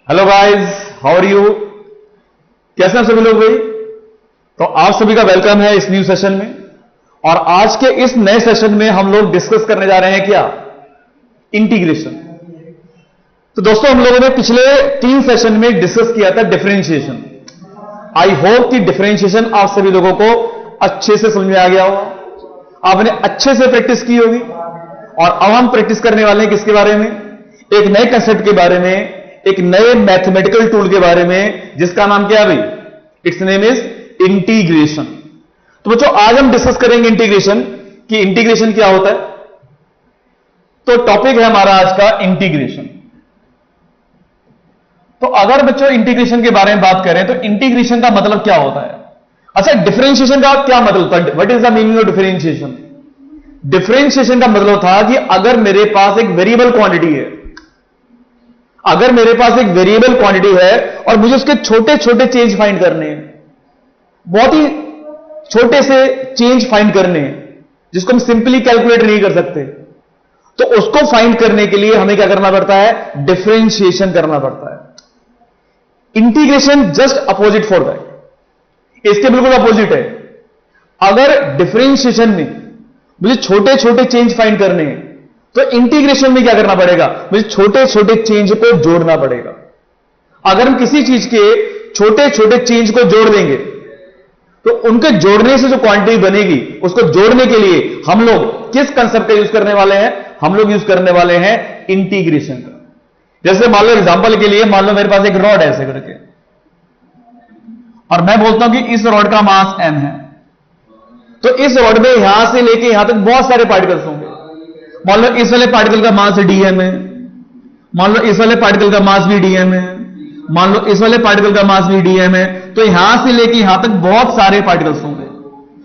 Hello guys, how are you. कैसे हैं सभी लोग भाई। तो आप सभी का वेलकम है इस न्यू सेशन में। और आज के इस नए सेशन में हम लोग डिस्कस करने जा रहे हैं क्या, इंटीग्रेशन। तो दोस्तों हम लोगों ने पिछले 3 सेशन में डिस्कस किया था डिफरेंशिएशन। आई होप कि डिफरेंशिएशन आप सभी लोगों को अच्छे से समझ में आ गया होगा, आपने अच्छे से प्रैक्टिस की होगी। और अब हम प्रैक्टिस करने वाले हैं किसके बारे में, एक नए कंसेप्ट के बारे में, एक नए मैथमेटिकल टूल के बारे में, जिसका नाम क्या है भाई, इट्स नेम इज इंटीग्रेशन। तो बच्चों आज हम डिस्कस करेंगे इंटीग्रेशन कि इंटीग्रेशन क्या होता है। तो टॉपिक है हमारा आज का इंटीग्रेशन। तो अगर बच्चों इंटीग्रेशन के बारे में बात करें तो इंटीग्रेशन का मतलब क्या होता है। अच्छा, डिफरेंशिएशन का क्या मतलब होता है, what is the meaning of differentiation. Differentiation का मतलब था कि अगर मेरे पास एक वेरिएबल क्वांटिटी है, अगर मेरे पास एक वेरिएबल क्वांटिटी है और मुझे उसके छोटे छोटे चेंज फाइंड करने हैं, बहुत ही छोटे से चेंज फाइंड करने हैं जिसको हम सिंपली कैलकुलेट नहीं कर सकते, तो उसको फाइंड करने के लिए हमें क्या करना पड़ता है, डिफरेंशिएशन करना पड़ता है। Integration just opposite for that, इसके बिल्कुल अपोजिट है। अगर डिफरेंशिएशन में मुझे छोटे छोटे चेंज फाइंड करने हैं तो इंटीग्रेशन में क्या करना पड़ेगा, मुझे छोटे छोटे चेंज को जोड़ना पड़ेगा। अगर हम किसी चीज के छोटे छोटे चेंज को जोड़ देंगे तो उनके जोड़ने से जो क्वांटिटी बनेगी, उसको जोड़ने के लिए हम लोग किस कंसेप्ट का यूज करने वाले हैं, हम लोग यूज करने वाले हैं इंटीग्रेशन का। जैसे मान लो एग्जांपल के लिए, मान लो मेरे पास एक रॉड ऐसे करके, और मैं बोलता हूं कि इस रॉड का मास m है। तो इस रॉड में यहां से लेके यहां तक बहुत सारे पार्टिकल्स होंगे। मान लो इस वाले पार्टिकल का मास dm है, मान लो इस वाले पार्टिकल का मास भी dm है, मान लो इस वाले पार्टिकल का मास भी dm है। तो यहां से लेके यहां तक बहुत सारे पार्टिकल्स होंगे।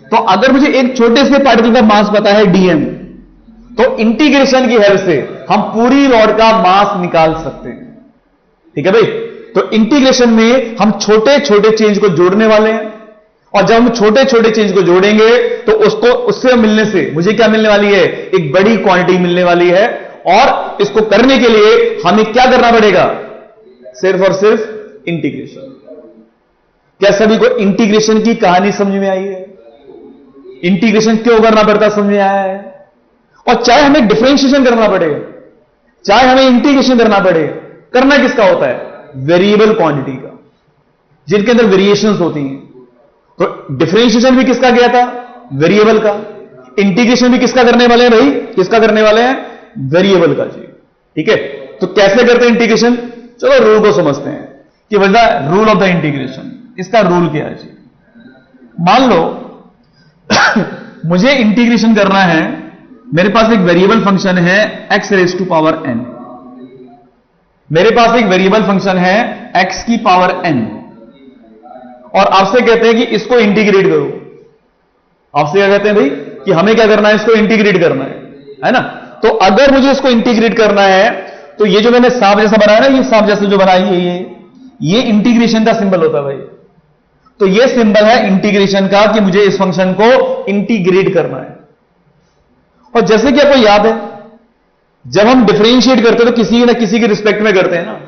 तो अगर मुझे एक छोटे से पार्टिकल का मास पता है dm, तो इंटीग्रेशन की हेल्प से हम पूरी रॉड का मास निकाल सकते हैं। ठीक है भाई। तो इंटीग्रेशन में हम छोटे छोटे चेंज को जोड़ने वाले हैं, और जब हम छोटे छोटे चेंज को जोड़ेंगे तो उसको उससे मिलने से मुझे क्या मिलने वाली है, एक बड़ी क्वांटिटी मिलने वाली है। और इसको करने के लिए हमें क्या करना पड़ेगा, सिर्फ और सिर्फ इंटीग्रेशन। क्या सभी को इंटीग्रेशन की कहानी समझ में आई है, इंटीग्रेशन क्यों करना पड़ता समझ में आया है। और चाहे हमें डिफरेंशिएशन करना पड़े, चाहे हमें इंटीग्रेशन करना पड़े, करना किसका होता है, वेरिएबल क्वांटिटी का, जिनके अंदर वेरिएशंस होती हैं। तो डिफरेंशिएशन भी किसका गया था, वेरिएबल का। इंटीग्रेशन भी किसका करने वाले हैं भाई, किसका करने वाले हैं, वेरिएबल का जी। ठीक है। तो कैसे करते हैं इंटीग्रेशन, चलो रूल को समझते हैं कि वजह रूल ऑफ द इंटीग्रेशन, इसका रूल क्या है जी। मान लो मुझे इंटीग्रेशन करना है, मेरे पास एक वेरिएबल फंक्शन है x raise to power n, मेरे पास एक वेरिएबल फंक्शन है x की पावर n, और आपसे कहते हैं कि इसको इंटीग्रेट करो। आपसे क्या कहते हैं भाई, कि हमें क्या करना है, इसको इंटीग्रेट करना है ना। तो अगर मुझे इसको इंटीग्रेट करना है तो ये जो मैंने सांप जैसा बनाया ना, ये सांप जैसा जो बनाई है, ये इंटीग्रेशन का सिंबल होता है भाई। तो ये सिंबल है इंटीग्रेशन का कि मुझे इस फंक्शन को इंटीग्रेट करना है। और जैसे कि आपको याद है, जब हम डिफरेंशिएट करते हैं तो किसी ना किसी के रिस्पेक्ट में करते हैं ना।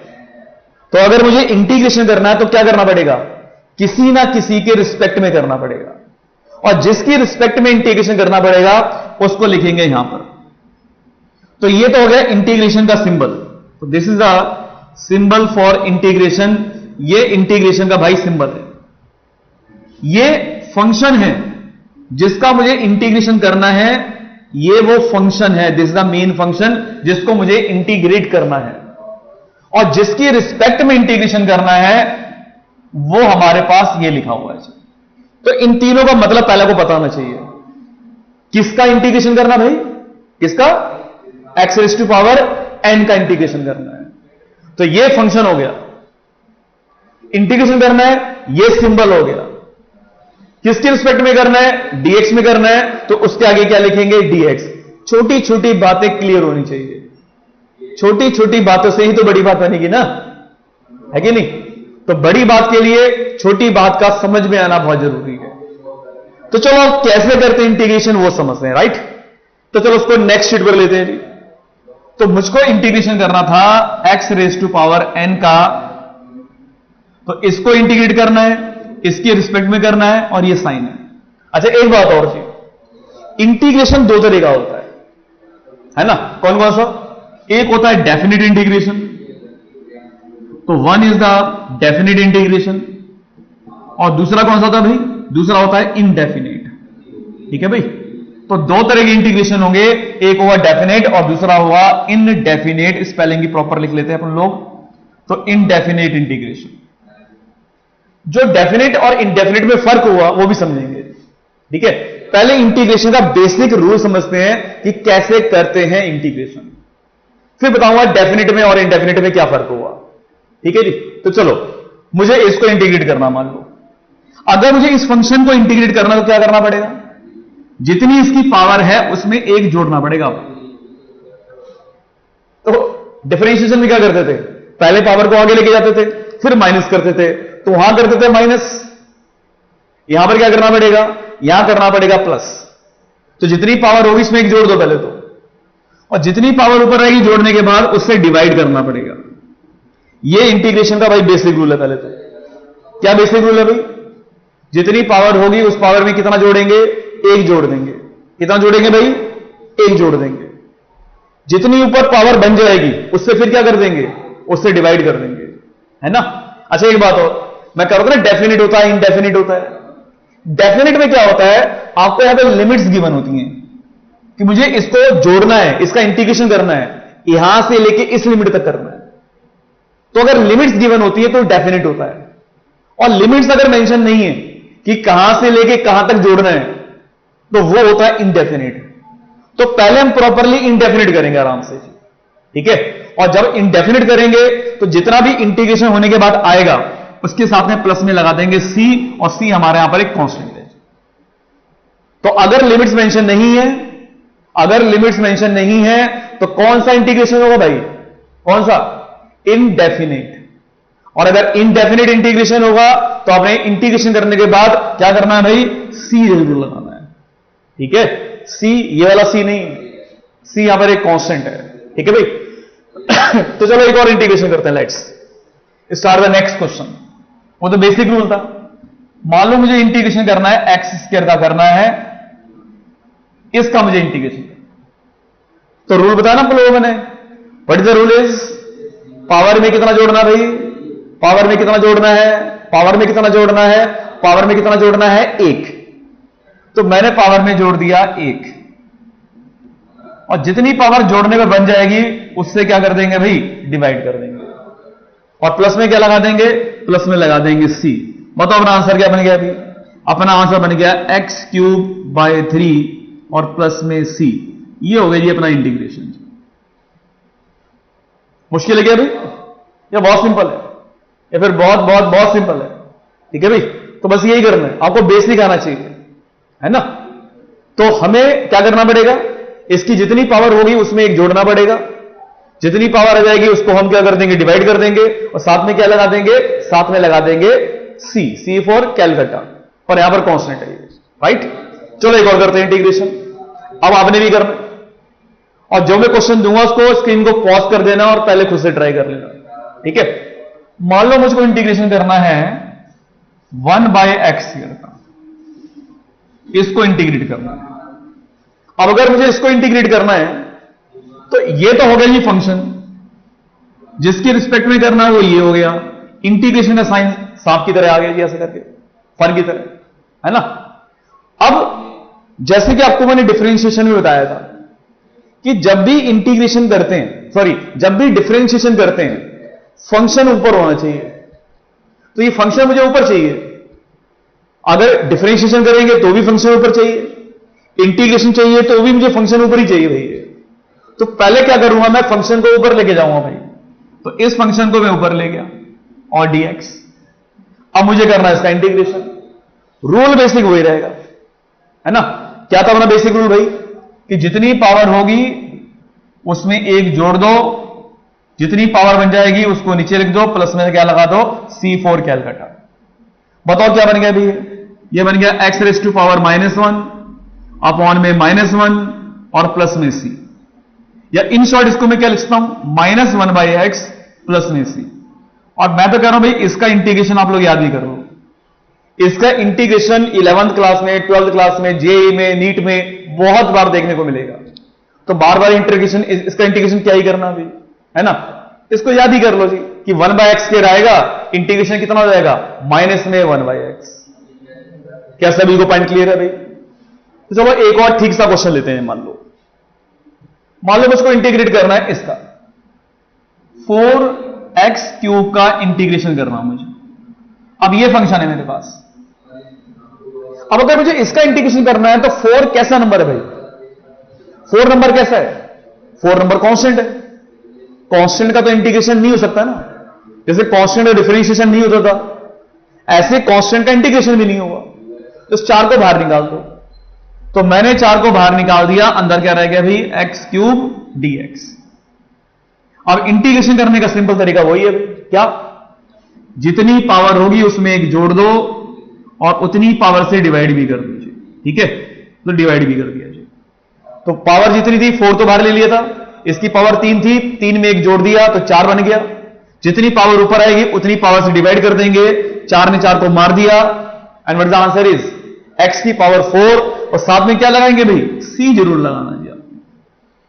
तो अगर मुझे इंटीग्रेशन करना है तो क्या करना पड़ेगा, किसी ना किसी के रिस्पेक्ट में करना पड़ेगा, और जिसकी रिस्पेक्ट में इंटीग्रेशन करना पड़ेगा उसको लिखेंगे यहां पर। तो ये तो हो गया इंटीग्रेशन का सिंबल। तो this is the symbol for integration, ये इंटीग्रेशन का भाई सिंबल है। ये फंक्शन है जिसका मुझे इंटीग्रेशन करना है, ये वो फंक्शन है, this is the main function जिसको मुझे इंटीग्रेट करना है। और जिसकी रिस्पेक्ट में इंटीग्रेशन करना है वो हमारे पास ये लिखा हुआ है। तो इन तीनों का मतलब पहले को पता होना चाहिए। किसका इंटीग्रेशन करना भाई, किसका, x raise to power n का इंटीग्रेशन करना है। तो ये फंक्शन हो गया, इंटीग्रेशन करना है, ये सिंबल हो गया। किसके रिस्पेक्ट में करना है, dx में करना है, तो उसके आगे क्या लिखेंगे, dx। छोटी छोटी बातें क्लियर होनी चाहिए, छोटी छोटी बातों से ही तो बड़ी बात बनेगी ना, है कि नहीं। तो बड़ी बात के लिए छोटी बात का समझ में आना बहुत जरूरी है। तो चलो कैसे करते हैं इंटीग्रेशन वो समझते हैं, राइट। तो चलो उसको नेक्स्ट शीट पर लेते हैं जी। तो मुझको इंटीग्रेशन करना था x raise to power n का तो इसको इंटीग्रेट करना है, इसके रिस्पेक्ट में करना है, और ये साइन है। अच्छा एक बात और थी, इंटीग्रेशन दो तरह का होता है ना? कौन कौन सा? एक होता है डेफिनेट इंटीग्रेशन, तो one is the definite integration, और दूसरा कौन सा होता है भाई? दूसरा होता है इनडेफिनेट। ठीक है भाई, तो दो तरह के इंटीग्रेशन होंगे, एक होगा डेफिनेट और दूसरा होगा इनडेफिनेट। स्पेलिंग की प्रॉपर लिख लेते हैं अपन लोग, तो इनडेफिनेट इंटीग्रेशन। जो डेफिनेट और इनडेफिनेट में फर्क हुआ वो भी समझेंगे। ठीक है, पहले इंटीग्रेशन का बेसिक रूल समझते हैं कि कैसे करते हैं इंटीग्रेशन, फिर बताऊंगा डेफिनेट में और इनडेफिनेट में क्या फर्क हुआ। ठीक है जी, तो चलो मुझे इसको इंटीग्रेट करना, मान लो अगर मुझे इस फंक्शन को इंटीग्रेट करना तो क्या करना पड़ेगा? जितनी इसकी पावर है उसमें एक जोड़ना पड़ेगा। तो डिफरेंशिएशन में क्या करते थे? पहले पावर को आगे लेके जाते थे, फिर माइनस करते थे, तो वहां करते थे माइनस, यहां पर क्या करना पड़ेगा? यहां करना पड़ेगा प्लस। तो जितनी पावर होगी इसमें एक जोड़ दो पहले तो, और जितनी पावर ऊपर रहेगी जोड़ने के बाद उससे डिवाइड करना पड़ेगा। ये इंटीग्रेशन का भाई बेसिक रूल है। पहले तो क्या बेसिक रूल है भाई? जितनी पावर होगी उस पावर में कितना जोड़ेंगे? एक जोड़ देंगे। कितना जोड़ेंगे भाई? एक जोड़ देंगे। जितनी ऊपर पावर बन जाएगी उससे फिर क्या कर देंगे? उससे डिवाइड कर देंगे, है ना? अच्छा एक बात और, मैं कह रहा था ना डेफिनेट होता है इनडेफिनेट होता है। डेफिनेट में क्या होता है? आपको यहां पे लिमिट्स गिवन होती हैं कि मुझे इसको जोड़ना है, इसका इंटीग्रेशन करना है, यहां से लेके इस लिमिट तक करना है। तो अगर लिमिट्स गिवन होती है तो डेफिनेट होता है, और लिमिट्स अगर मेंशन नहीं है कि कहां से लेके कहां तक जोड़ना है तो वो होता है इनडेफिनेट। तो पहले हम प्रॉपरली इनडेफिनेट करेंगे आराम से, ठीक है? और जब इनडेफिनेट करेंगे तो जितना भी इंटीग्रेशन होने के बाद आएगा उसके साथ में प्लस में लगा देंगे सी, और सी हमारे यहां पर एक कांस्टेंट है। तो अगर लिमिट्स मेंशन नहीं है, अगर लिमिट्स मेंशन नहीं है तो कौन सा इंटीग्रेशन होगा भाई? कौन सा? इनडेफिनेट। और अगर इनडेफिनेट इंटीग्रेशन होगा तो आपने इंटीग्रेशन करने के बाद क्या करना है भाई? सी जरूर लगाना है। ठीक है, सी ये वाला सी नहीं, सी यहां पर एक कांस्टेंट है। ठीक है भाई तो चलो एक और इंटीग्रेशन करते हैं। Let's start the next question. वो तो बेसिक रूल था। मान लो मुझे इंटीग्रेशन करना है एक्स स्क्वायर का करना है, इसका मुझे इंटीग्रेशन, तो रूल बताया ना हम लोगों ने। What is the rule is? Power में कितना जोड़ना भाई? पावर में कितना जोड़ना है? पावर में कितना जोड़ना है? पावर में कितना जोड़ना है? एक। तो मैंने पावर में जोड़ दिया एक, और जितनी पावर जोड़ने में बन जाएगी उससे क्या कर देंगे भाई? डिवाइड कर देंगे। और प्लस में क्या लगा देंगे? प्लस में लगा देंगे सी। बताओ अपना आंसर क्या बन गया अभी? अपना आंसर बन गया एक्स क्यूब बाय 3 और प्लस में सी। ये हो गया जी अपना इंटीग्रेशन। मुश्किल है क्या भाई? या बहुत सिंपल है, या फिर बहुत बहुत बहुत सिंपल है? ठीक है भाई, तो बस यही करना है, आपको बेसिक आना चाहिए, है ना? तो हमें क्या करना पड़ेगा? इसकी जितनी पावर होगी उसमें एक जोड़ना पड़ेगा, जितनी पावर आ जाएगी उसको हम क्या कर देंगे? डिवाइड कर देंगे, और साथ में क्या लगा देंगे? साथ में लगा देंगे सी, सी फॉर कैलकाटा, और यहां पर कांस्टेंट है, राइट? चलो एक और करते हैं इंटीग्रेशन। अब आपने भी करना, और जो मैं क्वेश्चन दूंगा उसको स्क्रीन को पॉज कर देना और पहले खुद से ट्राई कर लेना, ठीक है? मान लो मुझको इंटीग्रेशन करना है 1/x का, इसको इंटीग्रेट करना है। अब अगर मुझे इसको इंटीग्रेट करना है तो ये तो हो गया ये फंक्शन, जिसके रिस्पेक्ट में करना है वो ये हो गया। इंटीग्रेशन का साइन सांप की तरह आ गया जी, ऐसे करके फन की तरह, है ना? अब जैसे कि आपको मैंने डिफरेंशिएशन में बताया था कि जब भी इंटीग्रेशन करते हैं, सॉरी जब भी डिफरेंशिएशन करते हैं, फंक्शन ऊपर होना चाहिए। तो ये फंक्शन मुझे ऊपर चाहिए। अगर डिफरेंशिएशन करेंगे तो भी फंक्शन ऊपर चाहिए, इंटीग्रेशन चाहिए तो भी मुझे फंक्शन ऊपर ही चाहिए भाई। तो पहले क्या करूंगा? मैं फंक्शन को ऊपर लेके जाऊंगा भाई। तो इस फंक्शन को मैं ऊपर ले गया और dx। अब मुझे करना है इसका इंटीग्रेशन। रूल बेसिक वही रहेगा, है ना? क्या था अपना बेसिक रूल भाई? कि जितनी पावर होगी उसमें एक जोड़ दो, जितनी पावर बन जाएगी उसको नीचे लिख दो, प्लस में क्या लगा दो? C for Calcutta. बताओ क्या बन गया भाई? ये बन गया x⁻⁻1 अपॉन में -1 और प्लस में c, या इन शॉर्ट इसको मैं क्या लिखता हूं? -1/x प्लस में c। और मैं तो कह रहा हूं भाई इसका इंटीग्रेशन आप लोग याद ही कर लो। इसका इंटीग्रेशन 11th क्लास में, 12th क्लास में, जेई में, नीट में बहुत बार देखने को मिलेगा। तो बार बार इंटीग्रेशन, इसका इंटीग्रेशन क्या ही करना अभी, है ना। इसको याद ही कर लो जी कि 1/x² आएगा, इंटीग्रेशन कितना हो जाएगा, माइनस में 1/x। क्या सभी को पॉइंट क्लियर है भाई? तो चलो एक और ठीक सा क्वेश्चन लेते हैं। मान लो मुझको इंटीग्रेट करना है इसका 4x³ का इंटीग्रेशन करना है मुझे। अब ये फंक्शन है मेरे पास। अब अगर मुझे इसका इंटीग्रेशन करना है तो 4 कैसा नंबर है भाई? 4 नंबर कैसा है? 4 नंबर कांस्टेंट है। कांस्टेंट का तो इंटीग्रेशन नहीं हो सकता ना, जैसे कांस्टेंट का डिफरेंशिएशन नहीं होता था, ऐसे कांस्टेंट का इंटीग्रेशन भी नहीं होगा। तो इस 4 को बाहर निकाल दो। तो मैंने 4 को बाहर निकाल दिया, अंदर क्या रह गया भाई, x³ dx। अब इंटीग्रेशन करने का सिंपल तरीका वही है भाई, क्या, जितनी पावर होगी उसमें एक जोड़ दो और उतनी पावर से डिवाइड भी कर दीजिए। ठीक है, तो डिवाइड भी कर दिया जी। तो पावर जितनी थी 4 तो बाहर ले लिया था, इसकी पावर 3 थी, 3 में एक जोड़ दिया तो 4 बन गया। जितनी पावर ऊपर आएगी उतनी पावर से डिवाइड कर देंगे, 4 ने 4 को मार दिया। And what the answer is x की पावर 4। और साथ में क्या लगाएंगे भाई, c जरूर लगाना जी। आप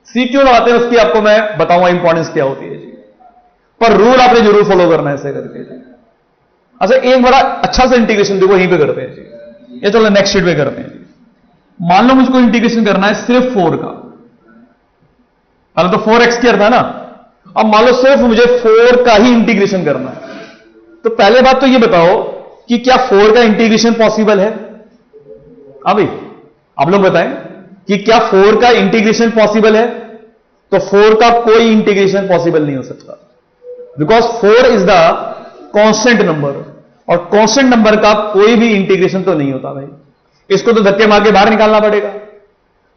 c क्यों लगाते हैं उसकी आपको मैं बताऊंगा इंपॉर्टेंस क्या होती है जी, पर रूल आपने जरूर फॉलो करना है ऐसे करके जी। अच्छा एक बड़ा अच्छा सा इंटीग्रेशन देखो यहीं पे करते हैं जी, ये चलो नेक्स्ट शीट पे करते हैं जी। मान लो मुझको इंटीग्रेशन करना है सिर्फ 4 का, पहले तो 4x² था ना, अब मान लो सिर्फ मुझे 4 का ही इंटीग्रेशन करना है। तो पहले बात तो ये बताओ कि क्या 4 का इंटीग्रेशन पॉसिबल है? हाँ भाई आप लोग बताएं कि क्या 4 का इंटीग्रेशन पॉसिबल है? तो 4 का कोई इंटीग्रेशन पॉसिबल नहीं हो सकता, because 4 is the constant number, और कांस्टेंट नंबर का कोई भी इंटीग्रेशन तो नहीं होता भाई। इसको तो धक्के मार के बाहर निकालना पड़ेगा।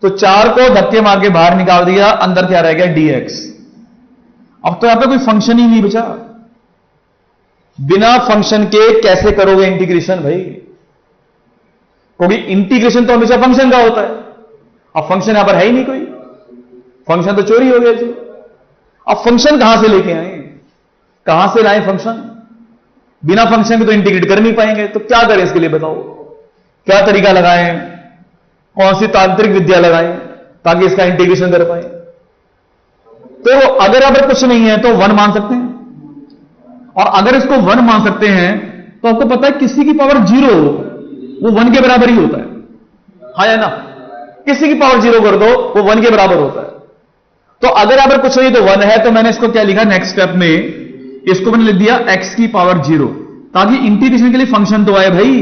तो 4 को धक्के मार के बाहर निकाल दिया, अंदर क्या रह गया, dx। अब तो यहां पे कोई फंक्शन ही नहीं बचा। बिना फंक्शन के कैसे करोगे इंटीग्रेशन भाई? क्योंकि इंटीग्रेशन तो हमेशा फंक्शन का होता है। अब फंक्शन यहां पर है ही नहीं कोई, फंक्शन तो चोरी हो गया जी। अब फंक्शन कहां से लेके आए, कहां से लाए फंक्शन? बिना फंक्शन के तो इंटीग्रेट कर नहीं पाएंगे। तो क्या करें इसके लिए बताओ, क्या तरीका लगाएं, कौन सी तांत्रिक विद्या लगाएं ताकि इसका इंटीग्रेशन कर पाए? तो अगर अब कुछ नहीं है तो 1 मान सकते हैं, और अगर इसको 1 मान सकते हैं तो आपको पता है किसी की पावर 0 वो 1 के बराबर ही होता है, हाँ या ना? किसी की पावर 0 कर दो वो 1 के बराबर होता है। तो अगर यहाँ पर कुछ नहीं तो 1 है, तो मैंने इसको क्या लिखा नेक्स्ट स्टेप में, इसको मैंने लिख दिया x की पावर 0, ताकि इंटीग्रेशन के लिए फंक्शन तो आए भाई।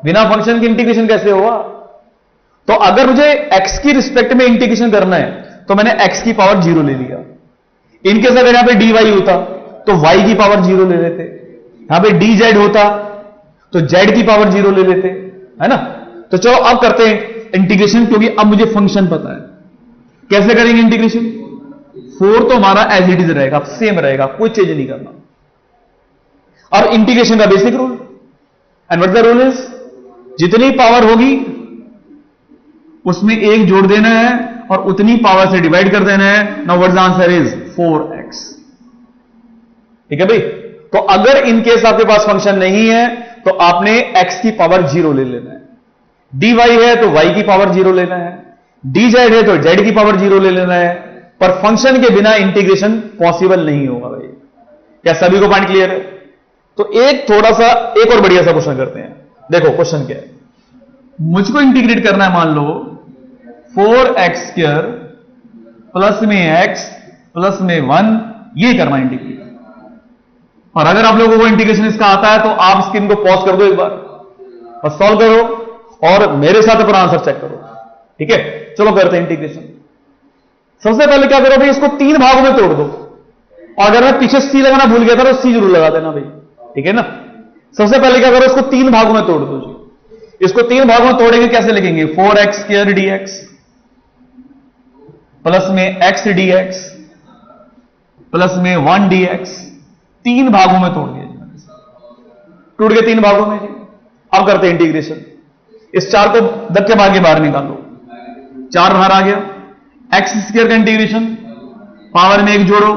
बिना फंक्शन के इंटीग्रेशन कैसे होगा? तो अगर मुझे x की रिस्पेक्ट में इंटीग्रेशन करना है तो मैंने x की पावर 0 ले लिया। इनकेस अगर यहां पे dy होता तो y की पावर 0 ले लेते, यहां पे dz होता तो z की पावर 0 ले लेते, है ना? तो चलो अब करते हैं इंटीग्रेशन, क्योंकि अब मुझे फंक्शन पता है। कैसे करेंगे इंटीग्रेशन? 4 तो हमारा एज इट इज रहेगा, सेम रहेगा, कोई चेंज नहीं करना। और इंटीग्रेशन का basic rule, and what the rule is, जितनी पावर होगी उसमें एक जोड़ देना है और उतनी पावर से डिवाइड कर देना है। Now what the answer is 4x। ठीक है भाई? तो अगर इनकेस आपके पास फंक्शन नहीं है तो आपने x की पावर 0 ले लेना है, dy है तो y की पावर 0 लेना है, dz है तो z की पावर 0 ले लेना है। पर फंक्शन के बिना इंटीग्रेशन पॉसिबल नहीं होगा भाई। क्या सभी को पॉइंट क्लियर है? तो एक थोड़ा सा एक और बढ़िया सा क्वेश्चन करते हैं। देखो क्वेश्चन क्या है, मुझको इंटीग्रेट करना है, मान लो 4x² प्लस में x प्लस में 1, ये करना है इंटीग्रेट। और अगर आप लोगों को इंटीग्रेशन इसका आता है तो आप स्क्रीन को पॉज कर दो एक बार और सॉल्व करो और मेरे साथ अपना आंसर चेक करो। ठीक है, चलो करते हैं इंटीग्रेशन। सबसे पहले क्या करो भाई, इसको 3 भागों में तोड़ दो। और अगर मैं पीछे c लगाना भूल गया था तो c जरूर लगा देना भाई, ठीक है ना? सबसे पहले क्या करो, इसको 3 भागों में तोड़ दो जी। इसको 3 भागों में तोड़ेंगे, कैसे लिखेंगे? 4x² dx प्लस में x dx प्लस में 1 dx। 3 भागों में तोड़ दिया जी, टूट गए 3 भागों में जी। अब करते हैं इंटीग्रेशन। इस 4 को धक्के मार के बाहर निकालो, 4 बाहर आ गया। x² का इंटीग्रेशन, पावर में 1 जोड़ो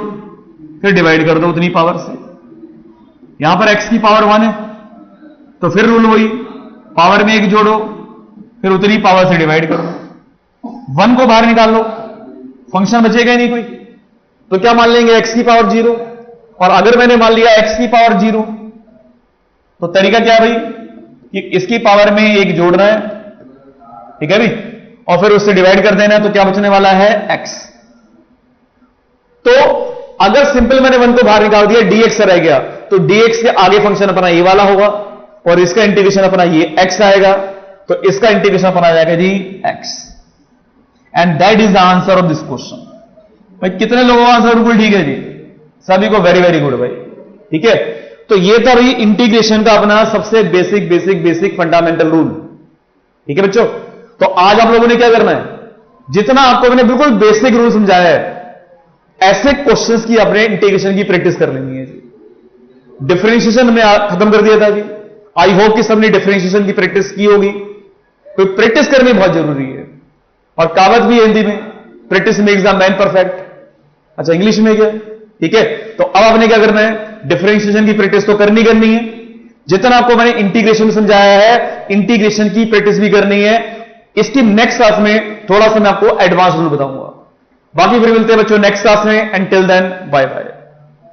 फिर डिवाइड कर दो उतनी पावर से। यहां पर x की पावर 1 है, तो फिर रूल वही, पावर में 1 जोड़ो, फिर उतनी पावर से डिवाइड करो, 1 को बाहर निकाल लो, फंक्शन बचेगा ही नहीं कोई। तो क्या मान लेंगे, x की पावर 0। और अगर मैंने मान लिया x की पावर 0, तो तरीका क्या है भाई कि इसकी पावर में 1 जोड़ना है, ठीक है भाई, और फिर उससे डिवाइड कर देना है, तो क्या बचने वाला है, x। तो अगर सिंपल मैंने 1 को बाहर निकाल दिया, dx रह गया, तो dx के आगे फंक्शन अपना ये वाला होगा, और इसका इंटीग्रेशन अपना ये x आएगा, तो इसका इंटीग्रेशन अपना आ जाएगा जी x। And that is the answer of this question. भाई कितने लोगों का आंसर बिल्कुल ठीक है जी, सभी को वेरी वेरी गुड भाई, ठीक है। तो ये था भाई इंटीग्रेशन का अपना सबसे बेसिक फंडामेंटल रूल, ठीक है बच्चों। तो आज आप लोगों ने क्या करना है, जितना आपको मैंने बिल्कुल बेसिक रूल समझाया है, ऐसे क्वेश्चंस की अपने इंटीग्रेशन की प्रैक्टिस कर लेनी है जी। डिफरेंशिएशन हमने खत्म कर दिया था जी, आई होप कि सबने डिफरेंशिएशन की प्रैक्टिस की होगी। तो प्रैक्टिस करनी बहुत जरूरी है, और कहावत भी है हिंदी में, practice makes the man perfect. अच्छा इंग्लिश में क्या, ठीक है। तो अब आपने क्या करना है, डिफरेंशिएशन की प्रैक्टिस तो करनी है, जितना आपको मैंने इंटीग्रेशन समझाया है, इंटीग्रेशन की प्रैक्टिस भी करनी है। इसकी नेक्स्ट क्लास में थोड़ा सा मैं आपको एडवांस रूल बताऊंगा। बाकी फिर मिलते हैं बच्चों नेक्स्ट क्लास में, and till then bye bye.